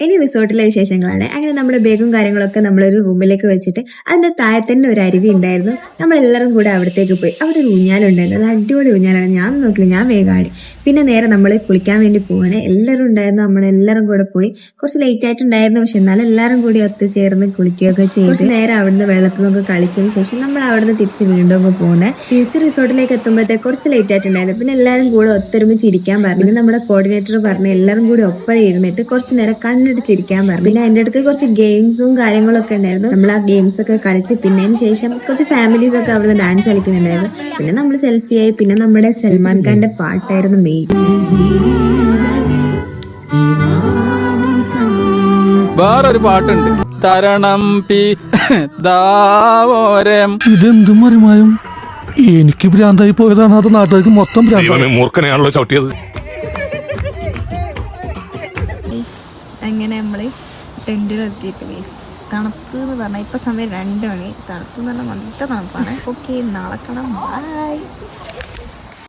ഇനി റിസോർട്ടിലെ വിശേഷങ്ങളാണ്. അങ്ങനെ നമ്മുടെ ബാഗും കാര്യങ്ങളൊക്കെ നമ്മളൊരു റൂമിലേക്ക് വെച്ചിട്ട് അതിന്റെ താഴെ തന്നെ ഒരു അരുവി ഉണ്ടായിരുന്നു. നമ്മളെല്ലാവരും കൂടെ അവിടത്തേക്ക് പോയി. അവിടെ ഒരു ഊഞ്ഞാലുണ്ടായിരുന്നു. അത് അടിപൊളി ഊഞ്ഞാലാണ്. ഞാൻ നോക്കില്ല, ഞാൻ വേഗം ആടി. പിന്നെ നേരെ നമ്മൾ കുളിക്കാൻ വേണ്ടി പോവാണ്. എല്ലാവരും ഉണ്ടായിരുന്നു. നമ്മളെല്ലാവരും കൂടെ പോയി. കുറച്ച് ലേറ്റ് ആയിട്ടുണ്ടായിരുന്നു, പക്ഷെ എന്നാലും എല്ലാവരും കൂടി ഒത്തുചേർന്ന് കുളിക്കുകയൊക്കെ ചെയ്തു. കുറച്ച് നേരം അവിടുന്ന് വെള്ളത്തിൽ നിന്നൊക്കെ കളിച്ചതിന് ശേഷം നമ്മൾ അവിടുന്ന് തിരിച്ച് വീണ്ടും ഒക്കെ പോകുന്നത്. തിരിച്ച് റിസോർട്ടിലേക്ക് എത്തുമ്പോഴത്തേക്ക് കുറച്ച് ലേറ്റ് ആയിട്ടുണ്ടായിരുന്നു. പിന്നെ എല്ലാവരും കൂടെ ഒത്തൊരുമിച്ച് ഇരിക്കാൻ പറഞ്ഞു. പിന്നെ നമ്മുടെ കോർഡിനേറ്റർ പറഞ്ഞു എല്ലാവരും കൂടി ഒപ്പം ഇരുന്നിട്ട് കുറച്ച് നേരം കണ്ണിടിച്ചിരിക്കാൻ പറഞ്ഞു. പിന്നെ അതിന്റെ അടുത്ത് കുറച്ച് ഗെയിംസും കാര്യങ്ങളൊക്കെ ഉണ്ടായിരുന്നു. നമ്മൾ ആ ഗെയിംസ് ഒക്കെ കളിച്ച് പിന്നതിന് ശേഷം കുറച്ച് ഫാമിലീസ് ഒക്കെ അവിടുന്ന് ഡാൻസ് കളിക്കുന്നുണ്ടായിരുന്നു. പിന്നെ നമ്മൾ സെൽഫി ആയി. പിന്നെ നമ്മുടെ സൽമാൻ ഖാന്റെ പാട്ടായിരുന്നു മെയിൻ. വേറൊരു പാട്ടുണ്ട്, തരണം പി ദാവോരം. ഇതെന്തും മറിമായും എനിക്ക് ഭ്രാന്തായി പോയതാണ്, അത് നാട്ടുകാർക്ക് മൊത്തം മൂർഖനെയാണല്ലോ ചവിട്ടിയത്. അങ്ങനെ നമ്മള് ടെന്റിലെത്തിയിട്ട് പ്ലീസ്. തണുപ്പ് എന്ന് പറഞ്ഞാൽ ഇപ്പൊ സമയം 2 മണി. തണുപ്പ് എന്ന് പറഞ്ഞാൽ നല്ല തണുപ്പാണ്. ഓക്കെ, നാളെ കാണാം. ബൈ.